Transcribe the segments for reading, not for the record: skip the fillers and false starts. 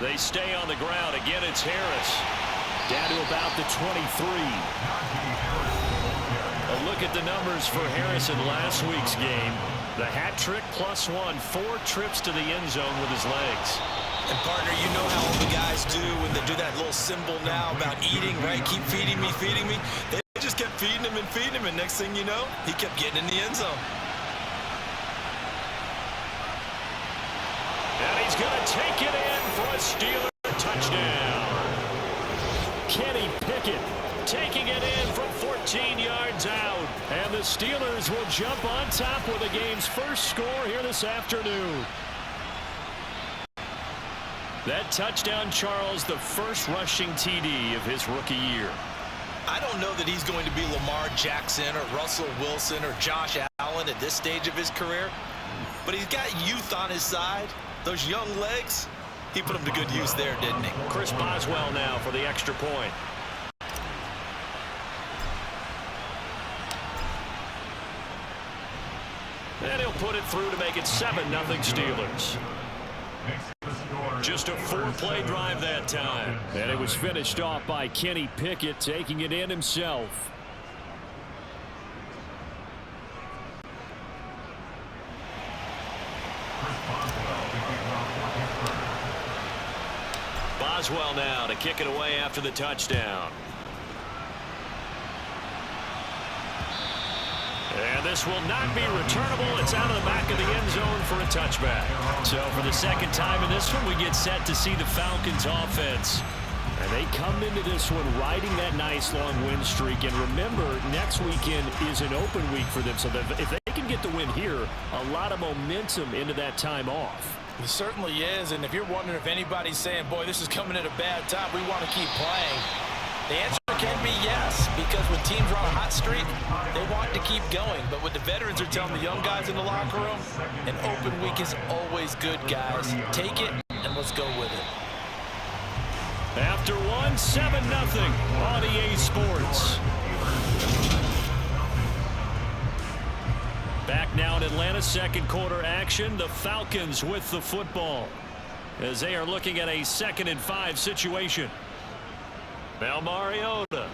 They stay on the ground. Again, it's Harris. Down to about the 23. A look at the numbers for Harris in last week's game. The hat trick +1, 4 trips to the end zone with his legs. And partner, you know how all the guys do when they do that little symbol now about eating, right? Keep feeding me, feeding me. They just kept feeding him, and next thing you know, he kept getting in the end zone. And he's going to take it in for a Steeler touchdown. Kenny Pickett taking it in from 14 yards out. And the Steelers will jump on top with the game's first score here this afternoon. That touchdown, Charles, the first rushing TD of his rookie year. I don't know that he's going to be Lamar Jackson or Russell Wilson or Josh Allen at this stage of his career, but he's got youth on his side. Those young legs, he put them to good use there, didn't he? Chris Boswell now for the extra point. And he'll put it through to make it 7-0 Steelers. Just a 4-play drive that time. And it was finished off by Kenny Pickett taking it in himself. Boswell now to kick it away after the touchdown. And this will not be returnable. It's out of the back of the end zone for a touchback. So for the second time in this one, we get set to see the Falcons offense. And they come into this one riding that nice long win streak. And remember, next weekend is an open week for them. So that if they can get the win here, a lot of momentum into that time off. It certainly is. And if you're wondering if anybody's saying, boy, this is coming at a bad time, we want to keep playing, the answer can be yes, because when teams are on a hot streak, they want to keep going. But what the veterans are telling the young guys in the locker room, an open week is always good, guys. Take it, and let's go with it. After one, 7-0 on EA Sports. Back now in Atlanta, second quarter action. The Falcons with the football as they are looking at a 2nd and 5 situation. Now Mariota.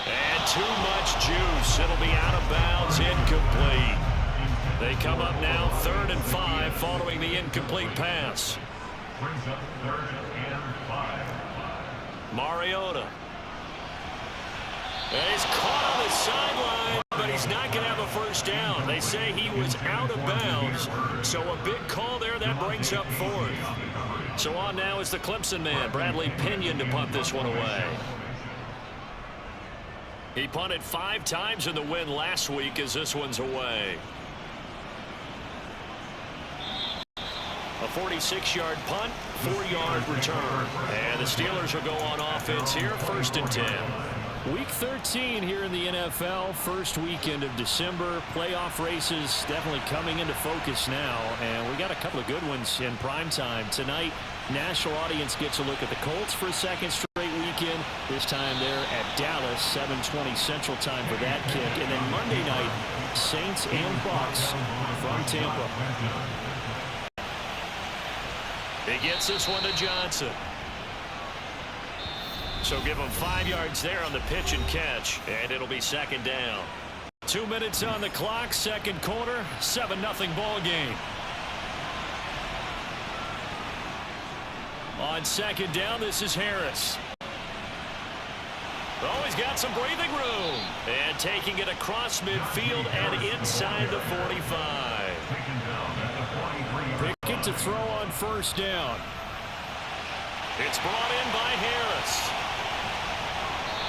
And too much juice. It'll be out of bounds, incomplete. They come up now 3rd and 5 following the incomplete pass. Mariota. And he's caught on the sideline, but he's not going to have a first down. They say he was out of bounds, so a big call there that brings up 4th. So on now is the Clemson man, Bradley Pinion, to punt this one away. He punted 5 times in the win last week as this one's away. A 46-yard punt, 4-yard return. And the Steelers will go on offense here, 1st and 10. Week 13 here in the NFL, first weekend of December. Playoff races definitely coming into focus now, and we got a couple of good ones in prime time. Tonight, national audience gets a look at the Colts for a second straight weekend. This time they're at Dallas, 7:20 Central Time for that kick. And then Monday night, Saints and Bucks from Tampa. He gets this one to Johnson. So give him 5 yards there on the pitch and catch, and it'll be 2nd down. 2 minutes on the clock, second quarter, 7-0 ball game. On 2nd down, this is Harris. Oh, he's got some breathing room. And taking it across midfield and inside the 45. Pickett to throw on 1st down. It's brought in by Harris.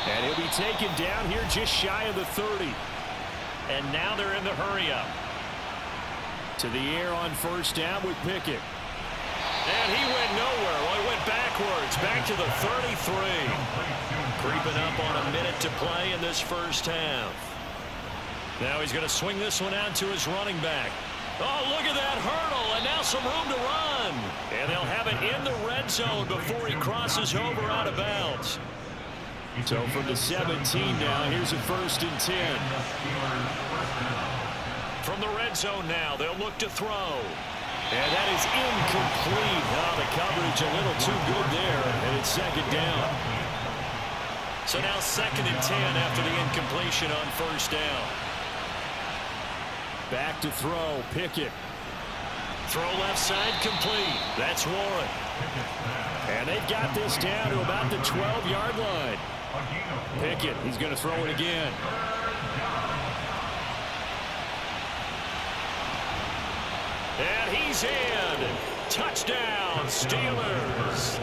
And he'll be taken down here just shy of the 30. And now they're in the hurry-up. To the air on 1st down with Pickett. And he went nowhere. Well, he went backwards, back to the 33. Creeping up on a minute to play in this first half. Now he's going to swing this one out to his running back. Oh, look at that hurdle, and now some room to run. And they'll have it in the red zone before he crosses over out of bounds. So from the 17 now, here's a 1st and 10. From the red zone now, they'll look to throw. And that is incomplete. Oh, the coverage a little too good there, and it's second down. So now 2nd and 10 after the incompletion on first down. Back to throw, Pickett. Throw left side complete. That's Warren. And they've got this down to about the 12-yard line. Pickett, he's going to throw it again. And he's in. Touchdown, Steelers.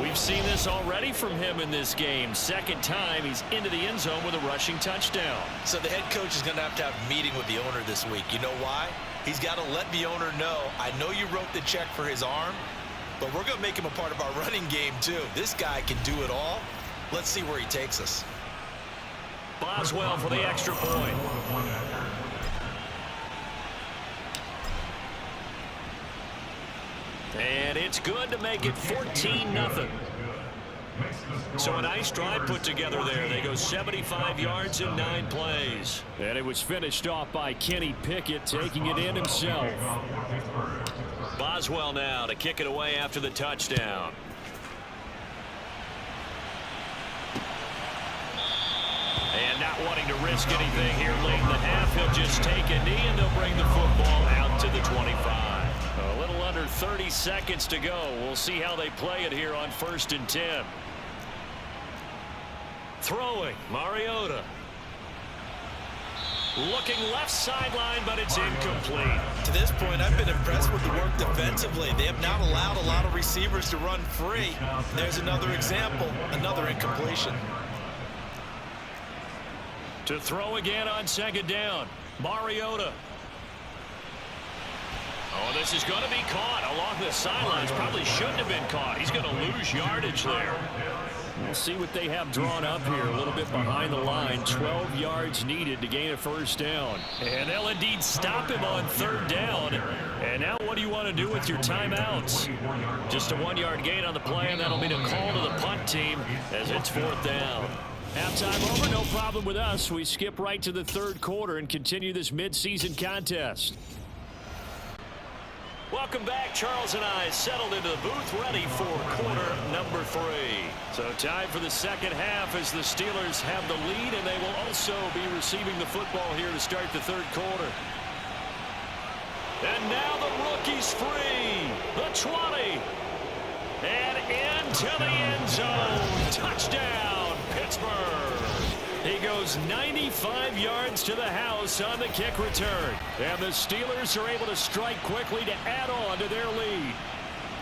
We've seen this already from him in this game. Second time he's into the end zone with a rushing touchdown. So the head coach is going to have a meeting with the owner this week. You know why? He's got to let the owner know, I know you wrote the check for his arm, but we're going to make him a part of our running game too. This guy can do it all. Let's see where he takes us. Boswell for the extra point. And it's good to make it 14-0. So a nice drive put together there. They go 75 yards in 9 plays. And it was finished off by Kenny Pickett, taking it in himself. Boswell now to kick it away after the touchdown. And not wanting to risk anything here late in the half, he'll just take a knee and they'll bring the football out to the 25. A little under 30 seconds to go. We'll see how they play it here on 1st and 10. Throwing, Mariota. Looking left sideline, but it's incomplete. To this point, I've been impressed with the work defensively. They have not allowed a lot of receivers to run free. There's another example, another incompletion. To throw again on 2nd down, Mariota. Oh, this is going to be caught along the sidelines. Probably shouldn't have been caught. He's going to lose yardage there. We'll see what they have drawn up here. A little bit behind the line. 12 yards needed to gain a first down. And they'll indeed stop him on 3rd down. And now what do you want to do with your timeouts? Just a 1-yard gain on the play, and that'll be the call to the punt team as it's 4th down. Halftime over, no problem with us. We skip right to the 3rd quarter and continue this midseason contest. Welcome back. Charles and I settled into the booth, ready for quarter number 3. So time for the second half as the Steelers have the lead, and they will also be receiving the football here to start the 3rd quarter. And now the rookie's free. The 20. And into the end zone. Touchdown, Pittsburgh. He goes 95 yards to the house on the kick return. And the Steelers are able to strike quickly to add on to their lead.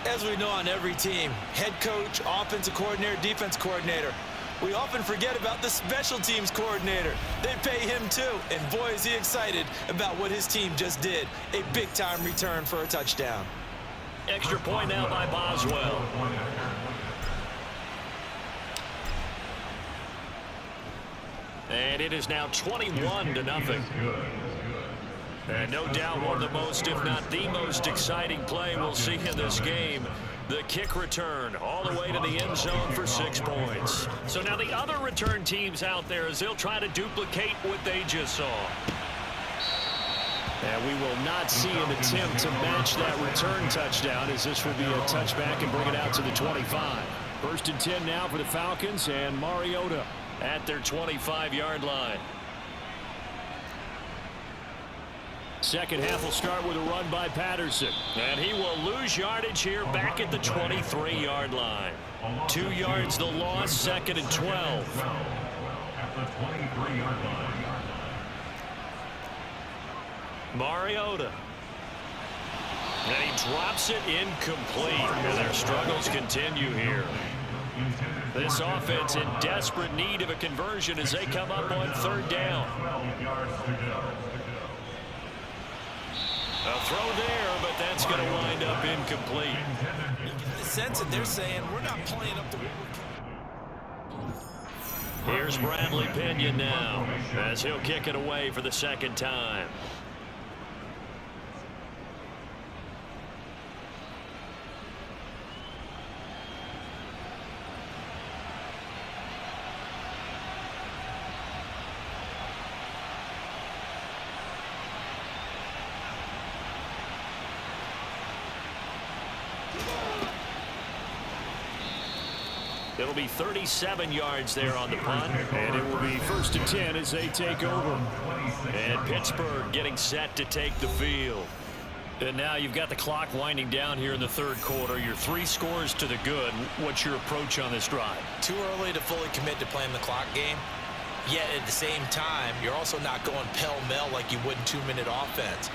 As we know on every team, head coach, offensive coordinator, defense coordinator, we often forget about the special teams coordinator. They pay him too, and boy is he excited about what his team just did. A big-time return for a touchdown. Extra point now by Boswell. And it is now 21-0. And no doubt one of the most, if not the most exciting play we'll see in this game. The kick return all the way to the end zone for 6 points. So now the other return teams out there as they'll try to duplicate what they just saw. And we will not see an attempt to match that return touchdown as this will be a touchback and bring it out to the 25. 1st and 10 now for the Falcons and Mariota at their 25-yard line. Second half will start with a run by Patterson. And he will lose yardage here back at the 23-yard line. 2 yards the loss, 2nd and 12. Mariota. And he drops it incomplete. And their struggles continue here. This offense in desperate need of a conversion as they come up on 3rd down. A throw there, but that's going to wind up incomplete. You get the sense that they're saying we're not playing up to Here's Bradley Pinion now as he'll kick it away for the 2nd time. It'll be 37 yards there on the punt. And it will be 1st and 10 as they take over. And Pittsburgh getting set to take the field. And now you've got the clock winding down here in the third quarter. You're 3 scores to the good. What's your approach on this drive? Too early to fully commit to playing the clock game. Yet at the same time, you're also not going pell-mell like you would in 2-minute offense.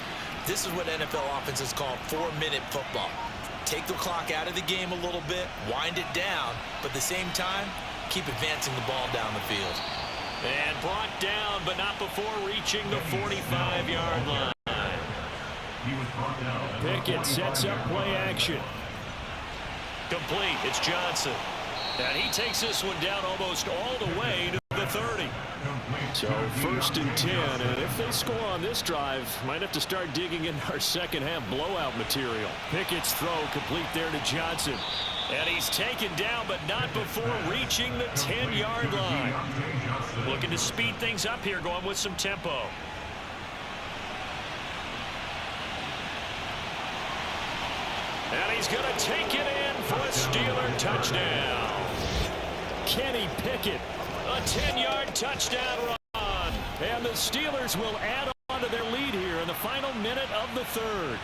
This is what NFL offenses call 4-minute football. Take the clock out of the game a little bit, wind it down, but at the same time, keep advancing the ball down the field. And brought down, but not before reaching the 45-yard line. Pickett sets up play action. Complete. It's Johnson. And he takes this one down almost all the way to the 30. So 1st and 10. And if they score on this drive, might have to start digging in our second half blowout material. Pickett's throw complete there to Johnson. And he's taken down, but not before reaching the 10-yard line. Looking to speed things up here, going with some tempo. And he's going to take it in for a Steeler touchdown. Kenny Pickett, a 10-yard touchdown run. And the Steelers will add on to their lead here in the final minute of the third.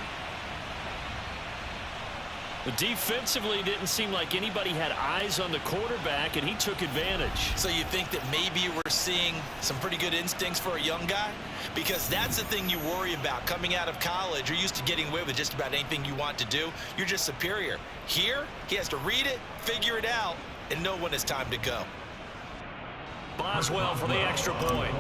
Defensively, didn't seem like anybody had eyes on the quarterback, and he took advantage. So you think that maybe we're seeing some pretty good instincts for a young guy? Because that's the thing you worry about. Coming out of college, you're used to getting away with just about anything you want to do. You're just superior. Here, he has to read it, figure it out, and know when it's time to go. Boswell for the extra point.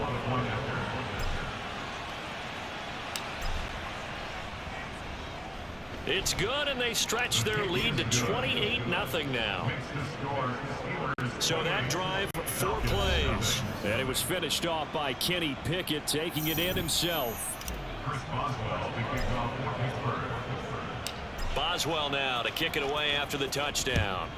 It's good, and they stretch their lead to 28-0 now. So that drive, 4 plays. And it was finished off by Kenny Pickett, taking it in himself. Boswell now to kick it away after the touchdown.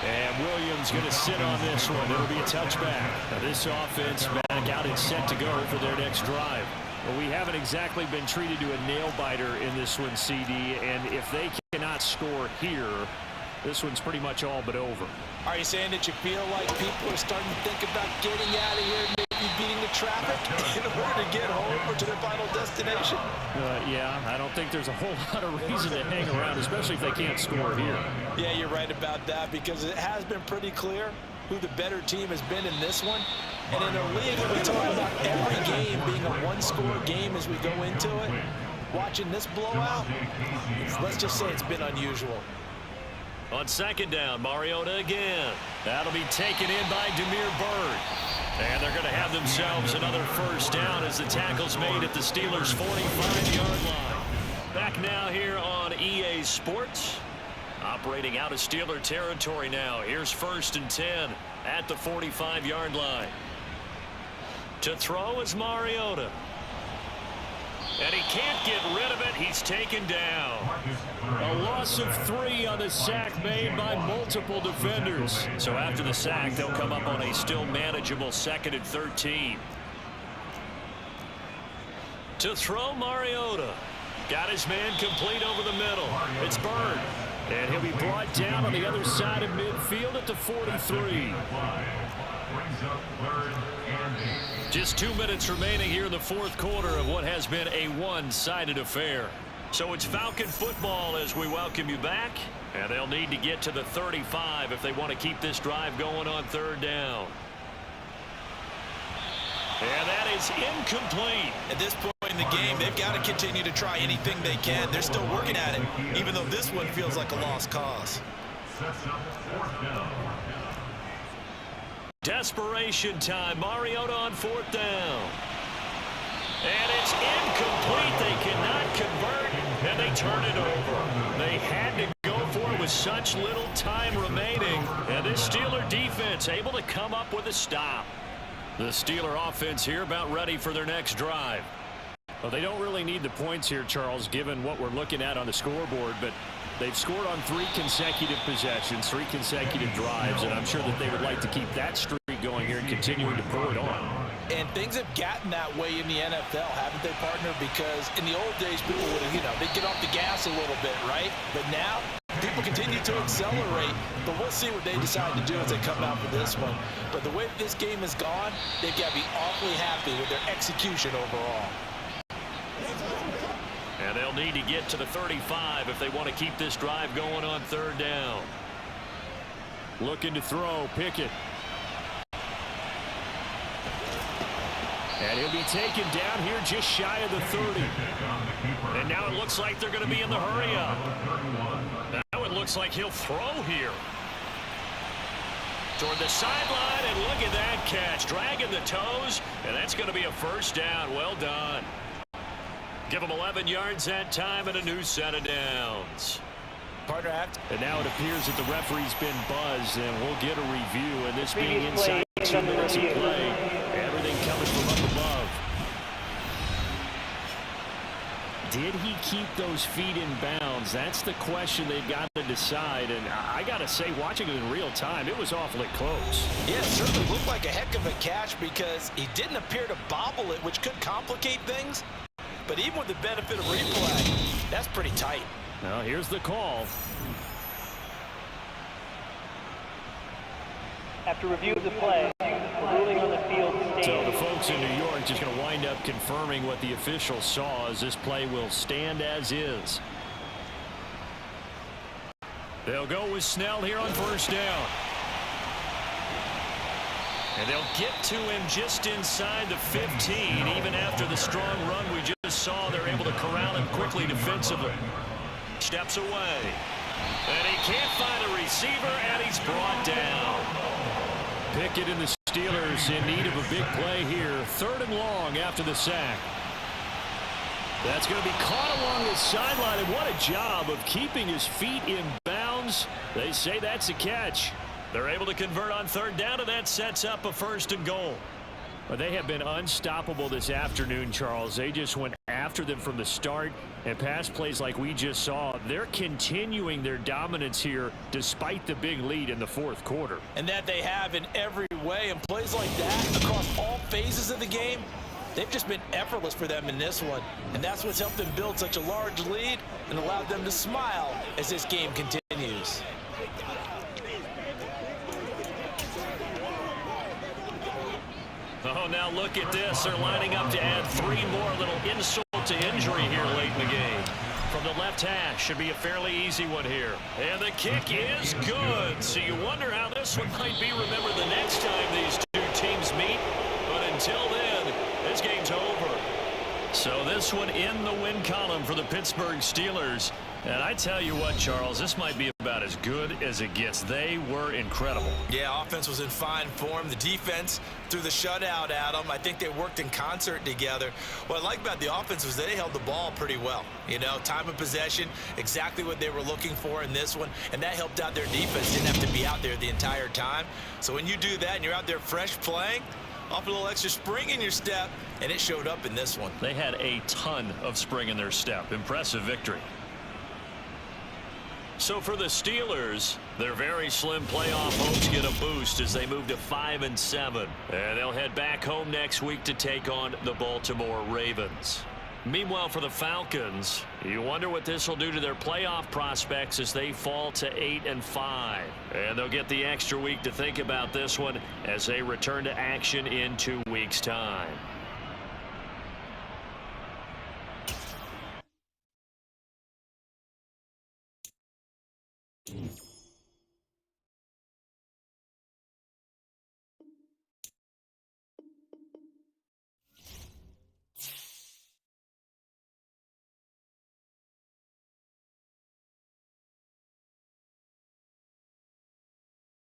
And Williams going to sit on this one. It'll be a touchback. Now this offense back out and set to go for their next drive. Well, we haven't exactly been treated to a nail-biter in this one, CD. And if they cannot score here, this one's pretty much all but over. Are you saying that you feel like people are starting to think about getting out of here, maybe beating the traffic in order to get home or to their final destination? Yeah, I don't think there's a whole lot of reason to hang around, especially if they can't score here. Yeah, you're right about that, because it has been pretty clear who the better team has been in this one. And in a league where we talk about every game being a one-score game as we go into it, watching this blowout, let's just say it's been unusual. On 2nd down, Mariota again. That'll be taken in by Demir Bird. And they're going to have themselves another 1st down as the tackle's made at the Steelers' 45-yard line. Back now here on EA Sports. Operating out of Steeler territory now. Here's 1st and 10 at the 45-yard line. To throw is Mariota. And he can't get rid of it. He's taken down. A loss of 3 on the sack made by multiple defenders. So after the sack, they'll come up on a still manageable 2nd and 13. To throw, Mariota. Got his man complete over the middle. It's Bird. And he'll be brought down on the other side of midfield at the 43. Just 2 minutes remaining here in the 4th quarter of what has been a one-sided affair. So it's Falcon football as we welcome you back. And they'll need to get to the 35 if they want to keep this drive going on 3rd down. And that is incomplete. At this point in the game, they've got to continue to try anything they can. They're still working at it, even though this one feels like a lost cause. Desperation time. Mariota on 4th down. And it's incomplete. They cannot convert, and they turn it over. They had to go for it with such little time remaining. And this Steeler defense able to come up with a stop. The Steeler offense here about ready for their next drive. Well, they don't really need the points here, Charles, given what we're looking at on the scoreboard, but they've scored on 3 consecutive possessions, 3 consecutive drives, and I'm sure that they would like to keep that streak going here and continuing to pull it on. And things have gotten that way in the NFL, haven't they, partner? Because in the old days, people would have, they'd get off the gas a little bit, right? But now, people continue to accelerate. But we'll see what they decide to do as they come out for this one. But the way this game has gone, they've got to be awfully happy with their execution overall. And they'll need to get to the 35 if they want to keep this drive going on third down. Looking to throw, Pickett. And he'll be taken down here just shy of the 30. And now it looks like they're going to be in the hurry-up. Now it looks like he'll throw here. Toward the sideline, and look at that catch. Dragging the toes, and that's going to be a first down. Well done. Give them 11 yards that time and a new set of downs. Partner, and now it appears that the referee's been buzzed, and we'll get a review. And this being inside 2 minutes of play, everything coming from up above. Did he keep those feet in bounds? That's the question they've got to decide. And I got to say, watching it in real time, it was awfully close. Yeah, it certainly looked like a heck of a catch because he didn't appear to bobble it, which could complicate things. But even with the benefit of replay, that's pretty tight. Now here's the call. After review of the play, the ruling on the field stands. So the folks in New York just going to wind up confirming what the officials saw, as this play will stand as is. They'll go with Snell here on first down. And they'll get to him just inside the 15. Even after the strong run we just saw, they're able to corral him quickly defensively. Steps away. And he can't find a receiver, and he's brought down. Pickett and the Steelers in need of a big play here. 3rd and long after the sack. That's going to be caught along the sideline, and what a job of keeping his feet in bounds. They say that's a catch. They're able to convert on 3rd down, and that sets up a 1st and goal. Well, they have been unstoppable this afternoon, Charles. They just went after them from the start, and pass plays like we just saw, they're continuing their dominance here despite the big lead in the 4th quarter. And that they have in every way, and plays like that across all phases of the game, they've just been effortless for them in this one. And that's what's helped them build such a large lead and allowed them to smile as this game continues. Oh, now look at this. They're lining up to add 3 more. Little insult to injury here late in the game. From the left hash, should be a fairly easy one here. And the kick is good. So you wonder how this one might be remembered the next time these two teams meet. But until then, this game's over. So this one in the win column for the Pittsburgh Steelers. And I tell you what, Charles, this might be about as good as it gets. They were incredible. Yeah, offense was in fine form. The defense threw the shutout at them. I think they worked in concert together. What I like about the offense was they held the ball pretty well. You know, time of possession, exactly what they were looking for in this one, and that helped out their defense. Didn't have to be out there the entire time. So when you do that and you're out there fresh playing, off a little extra spring in your step, and it showed up in this one. They had a ton of spring in their step. Impressive victory. So for the Steelers, their very slim playoff hopes get a boost as they move to 5-7. And they'll head back home next week to take on the Baltimore Ravens. Meanwhile, for the Falcons, you wonder what this will do to their playoff prospects as they fall to 8-5. And they'll get the extra week to think about this one as they return to action in 2 weeks' time.